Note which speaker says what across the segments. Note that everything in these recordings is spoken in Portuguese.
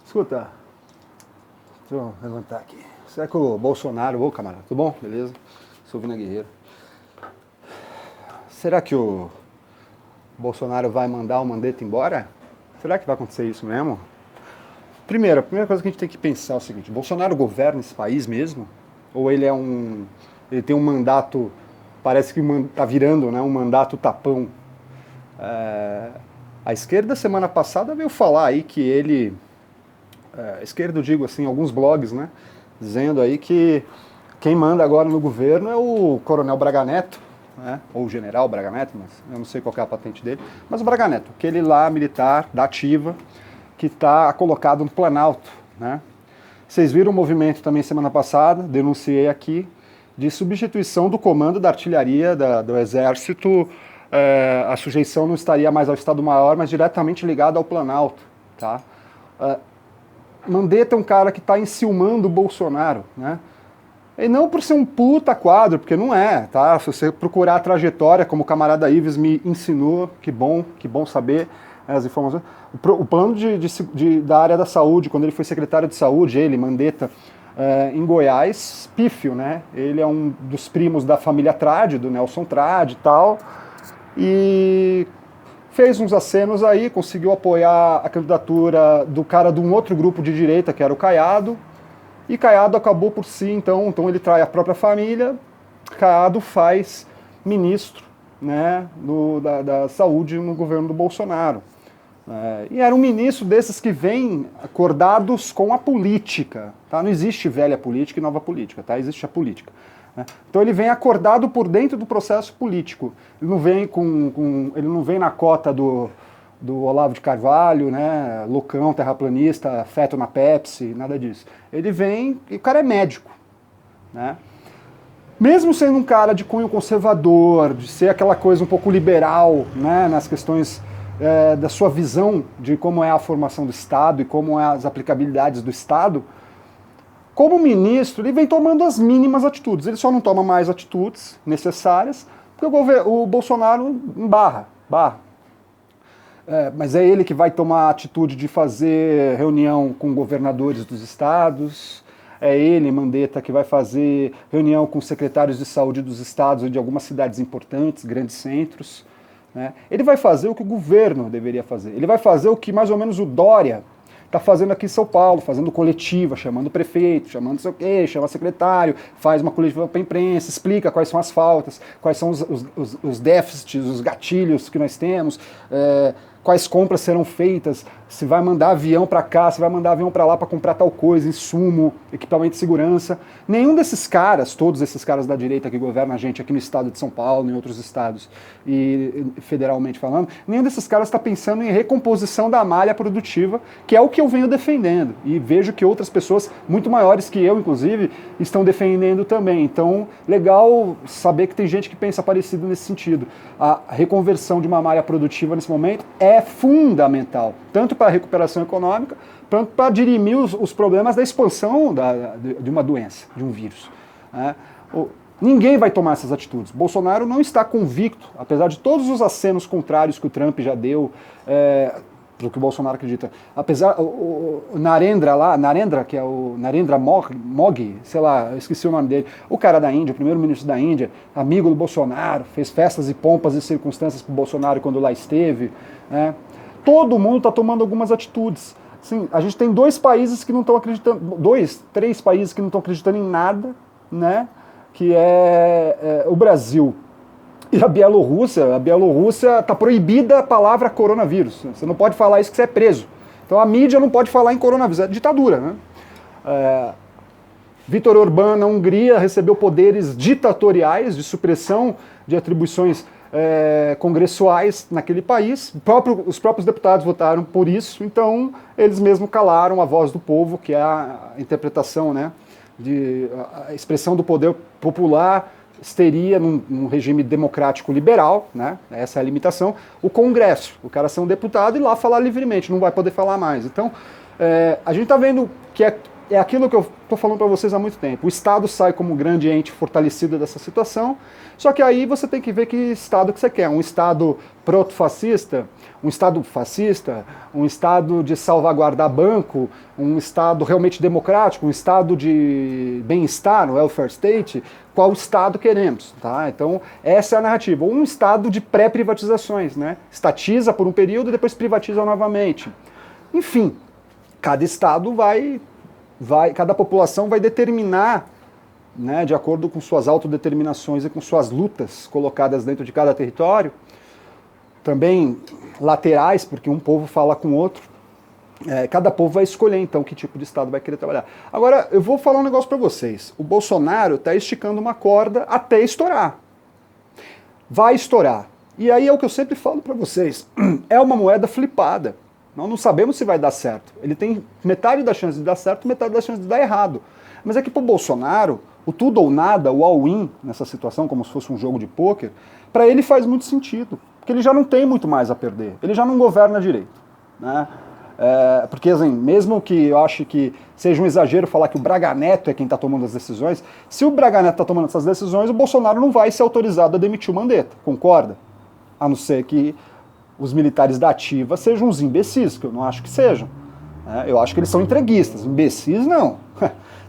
Speaker 1: Escuta, deixa eu levantar aqui. Será que o Bolsonaro... Ô, camarada, tudo bom? Beleza? Sou Vina Guerreiro. Será que o Bolsonaro vai mandar o Mandetta embora? Será que vai acontecer isso mesmo? Primeiro, a primeira coisa que a gente tem que pensar é o seguinte: Bolsonaro governa esse país mesmo? Ou ele ele tem um mandato, parece que está virando, né, um mandato tapão? A esquerda, semana passada, veio falar aí que ele... esquerda, eu digo assim, alguns blogs, né, dizendo aí que quem manda agora no governo é o Coronel Braga Neto, né, ou o General Braga Neto, mas eu não sei qual é a patente dele, mas o Braga Neto, aquele lá militar da ativa, que está colocado no Planalto, né. Vocês viram o movimento também semana passada, denunciei aqui, de substituição do comando da artilharia do Exército. A sujeição não estaria mais ao Estado-Maior, mas diretamente ligada ao Planalto, tá? Mandetta é um cara que está enciumando o Bolsonaro, né? E não por ser um puta quadro, porque não é, tá? Se você procurar a trajetória, como o camarada Ives me ensinou, que bom saber as informações. O plano da área da saúde, quando ele foi secretário de saúde, Mandetta, em Goiás, pífio, né? Ele é um dos primos da família Trade, do Nelson Trade e tal, e fez uns acenos aí, conseguiu apoiar a candidatura do cara de um outro grupo de direita, que era o Caiado, e Caiado acabou por si, então ele trai a própria família, Caiado faz ministro, né, da saúde no governo do Bolsonaro. E era um ministro desses que vem acordados com a política, tá? Não existe velha política e nova política, tá? Existe a política. Então ele vem acordado por dentro do processo político. Ele não vem ele não vem na cota do Olavo de Carvalho, né, loucão, terraplanista, feto na Pepsi, nada disso. Ele vem e o cara é médico, né? Mesmo sendo um cara de cunho conservador, de ser aquela coisa um pouco liberal, né, nas questões da sua visão de como é a formação do Estado e como é as aplicabilidades do Estado, como ministro, ele vem tomando as mínimas atitudes. Ele só não toma mais atitudes necessárias, porque o Bolsonaro barra. Mas é ele que vai tomar a atitude de fazer reunião com governadores dos estados, é ele, Mandetta, que vai fazer reunião com secretários de saúde dos estados ou de algumas cidades importantes, grandes centros, né? Ele vai fazer o que o governo deveria fazer. Ele vai fazer o que mais ou menos o Dória está fazendo aqui em São Paulo, fazendo coletiva, chamando o prefeito, chamando não sei o quê, chama o secretário, faz uma coletiva para a imprensa, explica quais são as faltas, quais são os déficits, os gatilhos que nós temos, quais compras serão feitas, se vai mandar avião para cá, se vai mandar avião para lá para comprar tal coisa, insumo, equipamento de segurança. Nenhum desses caras, todos esses caras da direita que governam a gente aqui no estado de São Paulo, em outros estados e federalmente falando, nenhum desses caras está pensando em recomposição da malha produtiva, que é o que eu venho defendendo. E vejo que outras pessoas, muito maiores que eu, inclusive, estão defendendo também. Então, legal saber que tem gente que pensa parecido nesse sentido. A reconversão de uma malha produtiva nesse momento é fundamental, tanto para a recuperação econômica, quanto para dirimir os problemas da expansão de uma doença, de um vírus, né? Ninguém vai tomar essas atitudes. Bolsonaro não está convicto, apesar de todos os acenos contrários que o Trump já deu, do que o Bolsonaro acredita. Apesar, o Narendra, que é o Narendra Modi, sei lá, eu esqueci o nome dele, o cara da Índia, o primeiro-ministro da Índia, amigo do Bolsonaro, fez festas e pompas e circunstâncias para o Bolsonaro quando lá esteve, né? Todo mundo está tomando algumas atitudes. Assim, a gente tem três países que não estão acreditando em nada, né? Que é o Brasil e a Bielorrússia. A Bielorrússia está proibida a palavra coronavírus. Você não pode falar isso que você é preso. Então a mídia não pode falar em coronavírus. É ditadura, né? Vítor Orbán, na Hungria, recebeu poderes ditatoriais de supressão de atribuições congressuais naquele país. Os próprios deputados votaram por isso, então eles mesmos calaram a voz do povo, que é a interpretação, né, a expressão do poder popular teria num regime democrático liberal, né, essa é a limitação, o Congresso, o cara ser um deputado e lá falar livremente, não vai poder falar mais. Então, a gente está vendo que é aquilo que eu estou falando para vocês há muito tempo. O Estado sai como um grande ente fortalecido dessa situação, só que aí você tem que ver que Estado que você quer. Um Estado proto-fascista, um Estado fascista, um Estado de salvaguardar banco, um Estado realmente democrático, um Estado de bem-estar, um welfare state. Qual Estado queremos? Tá? Então, essa é a narrativa. Um Estado de pré-privatizações, né? Estatiza por um período e depois privatiza novamente. Enfim, cada Estado cada população vai determinar, né, de acordo com suas autodeterminações e com suas lutas colocadas dentro de cada território, também laterais, porque um povo fala com o outro, cada povo vai escolher então que tipo de Estado vai querer trabalhar. Agora, eu vou falar um negócio para vocês. O Bolsonaro está esticando uma corda até estourar. Vai estourar. E aí é o que eu sempre falo para vocês, é uma moeda flipada. Nós não sabemos se vai dar certo. Ele tem metade da chance de dar certo, metade da chance de dar errado. Mas é que para o Bolsonaro, o tudo ou nada, o all-in nessa situação, como se fosse um jogo de pôquer, para ele faz muito sentido. Porque ele já não tem muito mais a perder. Ele já não governa direito. Né? Porque, assim, mesmo que eu ache que seja um exagero falar que o Braga Neto é quem está tomando as decisões, se o Braga Neto está tomando essas decisões, o Bolsonaro não vai ser autorizado a demitir o Mandetta. Concorda? A não ser que os militares da ativa sejam uns imbecis, que eu não acho que sejam. Eu acho que eles são entreguistas, imbecis não.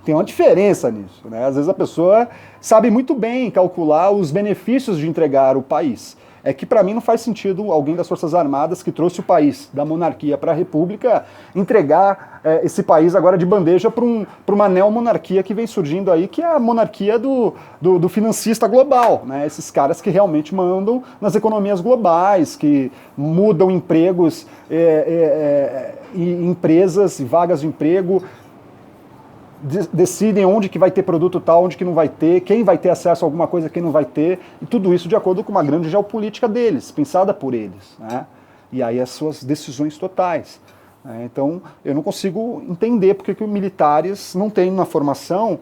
Speaker 1: Tem uma diferença nisso. Né? Às vezes a pessoa sabe muito bem calcular os benefícios de entregar o país. É que para mim não faz sentido alguém das Forças Armadas que trouxe o país da monarquia para a república entregar esse país agora de bandeja para uma neomonarquia que vem surgindo aí, que é a monarquia do financista global. Né? Esses caras que realmente mandam nas economias globais, que mudam empregos e empresas e vagas de emprego, decidem onde que vai ter produto tal, onde que não vai ter, quem vai ter acesso a alguma coisa, quem não vai ter, e tudo isso de acordo com uma grande geopolítica deles, pensada por eles. Né? E aí as suas decisões totais. Né? Então, eu não consigo entender porque que os militares não têm na formação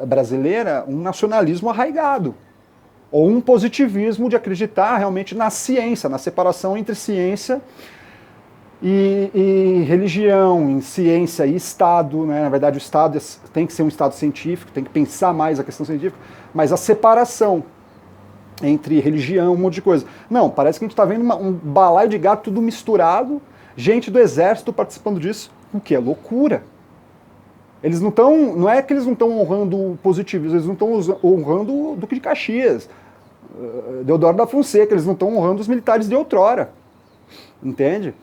Speaker 1: brasileira um nacionalismo arraigado, ou um positivismo de acreditar realmente na ciência, na separação entre ciência e religião, em ciência e Estado, né? Na verdade o Estado tem que ser um Estado científico, tem que pensar mais a questão científica, mas a separação entre religião, um monte de coisa. Não, parece que a gente está vendo um balaio de gato tudo misturado, gente do exército participando disso, o que é loucura. Eles não estão, não é que eles não estão honrando o positivismo, eles não estão honrando o Duque de Caxias, Deodoro da Fonseca, eles não estão honrando os militares de outrora, entende?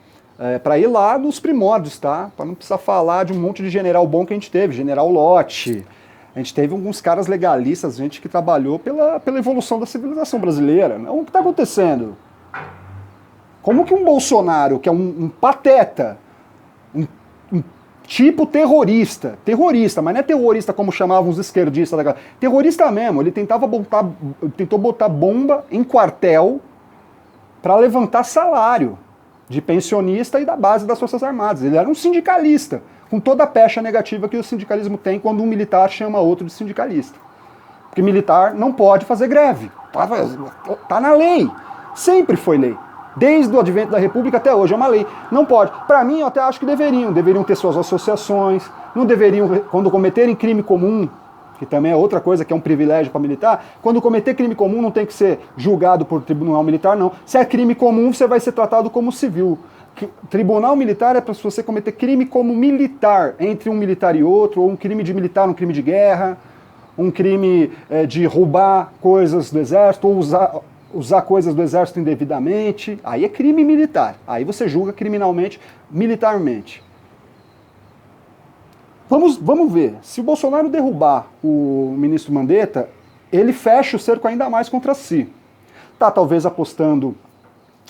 Speaker 1: Para ir lá nos primórdios, tá? Para não precisar falar de um monte de general bom que a gente teve, General Lott. A gente teve alguns caras legalistas, gente que trabalhou pela evolução da civilização brasileira. O que está acontecendo? Como que um Bolsonaro, que é um pateta, um tipo terrorista, mas não é terrorista como chamavam os esquerdistas, terrorista mesmo, ele tentou botar bomba em quartel para levantar salário de pensionista e da base das Forças Armadas. Ele era um sindicalista, com toda a pecha negativa que o sindicalismo tem quando um militar chama outro de sindicalista. Porque militar não pode fazer greve. Tá na lei. Sempre foi lei. Desde o advento da República até hoje é uma lei. Não pode. Para mim, eu até acho que deveriam ter suas associações, não deveriam, quando cometerem crime comum, que também é outra coisa que é um privilégio para militar, quando cometer crime comum não tem que ser julgado por tribunal militar, não. Se é crime comum, você vai ser tratado como civil. Tribunal militar é para você cometer crime como militar, entre um militar e outro, ou um crime de militar, um crime de guerra, um crime de roubar coisas do exército, ou usar coisas do exército indevidamente. Aí é crime militar. Aí você julga criminalmente, militarmente. Vamos ver. Se o Bolsonaro derrubar o ministro Mandetta, ele fecha o cerco ainda mais contra si. Tá talvez apostando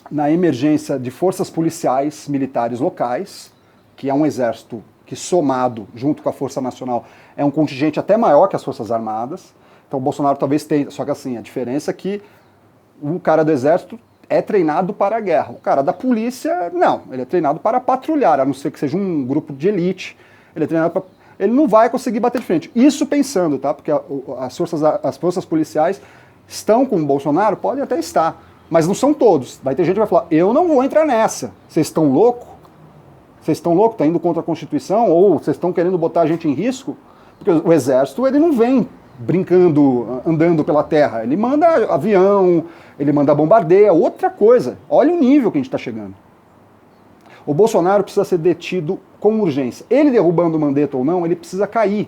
Speaker 1: na emergência de forças policiais militares locais, que é um exército que, somado junto com a Força Nacional, é um contingente até maior que as Forças Armadas. Então o Bolsonaro talvez tenha, só que assim, a diferença é que o cara do exército é treinado para a guerra. O cara da polícia, não, ele é treinado para patrulhar, a não ser que seja um grupo de elite. Ele é treinado para... Ele não vai conseguir bater de frente. Isso pensando, tá? Porque as forças policiais estão com o Bolsonaro? Podem até estar, mas não são todos. Vai ter gente que vai falar, eu não vou entrar nessa. Vocês estão loucos? Vocês estão loucos? Está indo contra a Constituição? Ou vocês estão querendo botar a gente em risco? Porque o exército, ele não vem brincando, andando pela terra. Ele manda avião, ele manda bombardeia, outra coisa. Olha o nível que a gente está chegando. O Bolsonaro precisa ser detido com urgência. Ele derrubando o Mandetta ou não, ele precisa cair.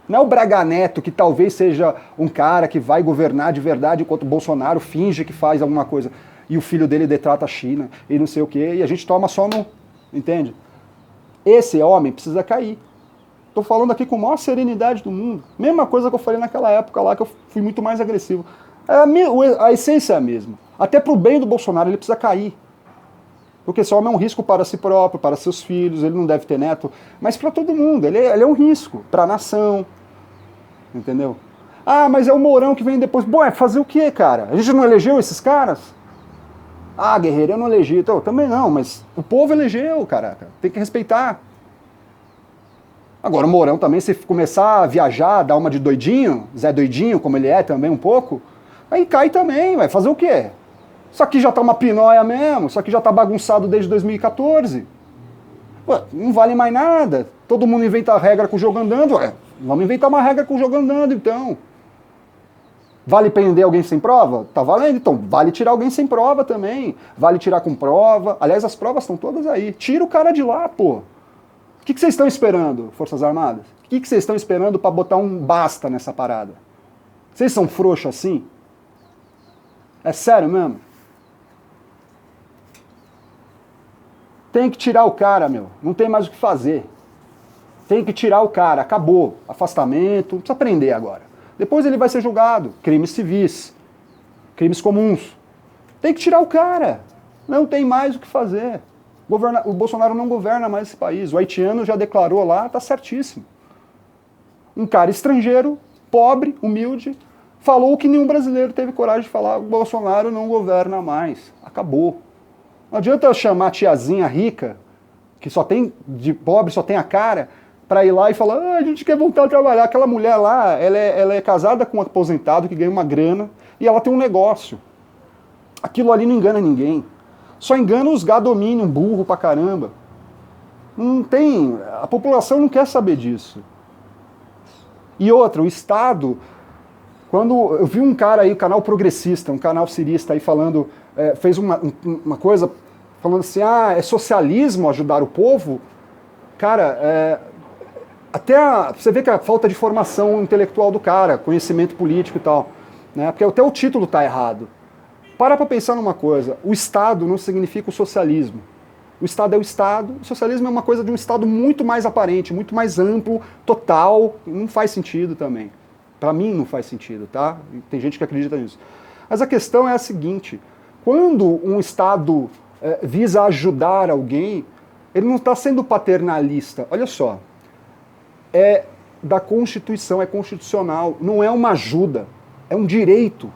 Speaker 1: Não é o Braga Neto, que talvez seja um cara que vai governar de verdade, enquanto o Bolsonaro finge que faz alguma coisa. E o filho dele detrata a China e não sei o quê, e a gente toma só no... Entende? Esse homem precisa cair. Estou falando aqui com a maior serenidade do mundo. Mesma coisa que eu falei naquela época lá, que eu fui muito mais agressivo. A essência é a mesma. Até para o bem do Bolsonaro, ele precisa cair. Porque esse homem é um risco para si próprio, para seus filhos, ele não deve ter neto, mas para todo mundo, ele é um risco para a nação, entendeu? Ah, mas é o Mourão que vem depois. Bom, é fazer o quê, cara? A gente não elegeu esses caras? Ah, Guerreiro, eu não elegi. Então, também não, mas o povo elegeu, caraca, tem que respeitar. Agora, o Mourão também, se começar a viajar, dar uma de doidinho, Zé Doidinho, como ele é também um pouco, aí cai também, vai fazer o quê? Isso aqui já tá uma pinóia mesmo, isso aqui já tá bagunçado desde 2014. Ué, não vale mais nada. Todo mundo inventa a regra com o jogo andando. Ué, vamos inventar uma regra com o jogo andando, então. Vale prender alguém sem prova? Tá valendo, então. Vale tirar alguém sem prova também. Vale tirar com prova. Aliás, as provas estão todas aí. Tira o cara de lá, pô. O que vocês estão esperando, Forças Armadas? O que vocês estão esperando para botar um basta nessa parada? Vocês são frouxos assim? É sério mesmo? Tem que tirar o cara, meu. Não tem mais o que fazer. Tem que tirar o cara. Acabou. Afastamento. Não precisa prender agora. Depois ele vai ser julgado. Crimes civis. Crimes comuns. Tem que tirar o cara. Não tem mais o que fazer. O Bolsonaro não governa mais esse país. O haitiano já declarou lá, tá certíssimo. Um cara estrangeiro, pobre, humilde, falou que nenhum brasileiro teve coragem de falar: o Bolsonaro não governa mais. Acabou. Não adianta eu chamar a tiazinha rica, que só tem, de pobre só tem a cara, para ir lá e falar: ah, a gente quer voltar a trabalhar. Aquela mulher lá, ela é casada com um aposentado que ganha uma grana e ela tem um negócio. Aquilo ali não engana ninguém. Só engana os gadominion, burro pra caramba. Não tem... A população não quer saber disso. E outra, o Estado... Quando eu vi um cara aí, um canal progressista, um canal cirista aí falando... fez uma coisa falando assim: ah, é socialismo ajudar o povo? Cara, você vê que a falta de formação intelectual do cara, conhecimento político e tal, né? Porque até o título tá errado. Para pensar numa coisa: o Estado não significa o socialismo. O Estado é o Estado, o socialismo é uma coisa de um Estado muito mais aparente, muito mais amplo, total, não faz sentido também. Para mim não faz sentido, tá? Tem gente que acredita nisso. Mas a questão é a seguinte: quando um Estado visa ajudar alguém, ele não está sendo paternalista. Olha só, é da Constituição, é constitucional, não é uma ajuda, é um direito.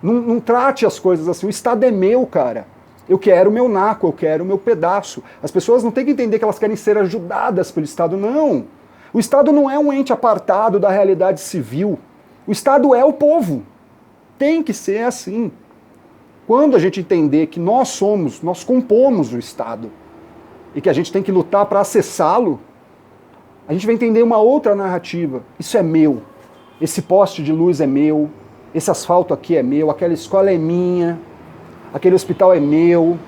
Speaker 1: Não trate as coisas assim. O Estado é meu, cara. Eu quero o meu naco, eu quero o meu pedaço. As pessoas não têm que entender que elas querem ser ajudadas pelo Estado, não. O Estado não é um ente apartado da realidade civil. O Estado é o povo. Tem que ser assim. Quando a gente entender que nós compomos o Estado e que a gente tem que lutar para acessá-lo, a gente vai entender uma outra narrativa. Isso é meu. Esse poste de luz é meu. Esse asfalto aqui é meu, aquela escola é minha, aquele hospital é meu,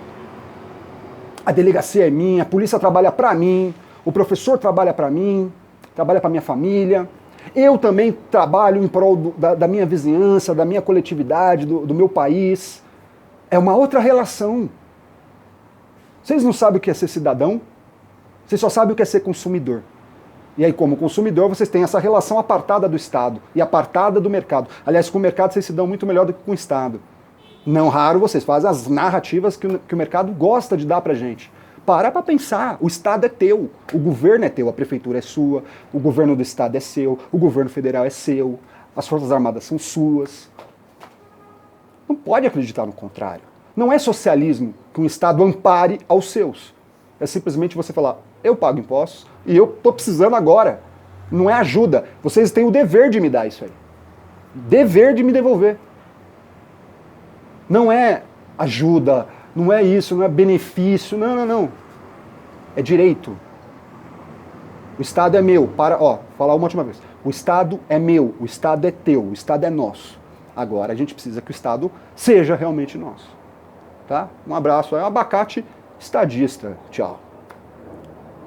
Speaker 1: a delegacia é minha, a polícia trabalha para mim, o professor trabalha para mim, trabalha para minha família, eu também trabalho em prol da minha vizinhança, da minha coletividade, do meu país. É uma outra relação. Vocês não sabem o que é ser cidadão? Vocês só sabem o que é ser consumidor. E aí, como consumidor, vocês têm essa relação apartada do Estado e apartada do mercado. Aliás, com o mercado vocês se dão muito melhor do que com o Estado. Não raro vocês fazem as narrativas que o mercado gosta de dar pra gente. Para pensar, o Estado é teu, o governo é teu, a prefeitura é sua, o governo do Estado é seu, o governo federal é seu, as Forças Armadas são suas. Não pode acreditar no contrário. Não é socialismo que um Estado ampare aos seus. É simplesmente você falar: eu pago impostos e eu estou precisando agora. Não é ajuda. Vocês têm o dever de me dar isso aí. Dever de me devolver. Não é ajuda, não é isso, não é benefício. Não, não, não. é direito. O Estado é meu. Falar uma última vez. O Estado é meu, o Estado é teu, o Estado é nosso. Agora a gente precisa que o Estado seja realmente nosso. Tá? Um abraço, é um abacate estadista. Tchau.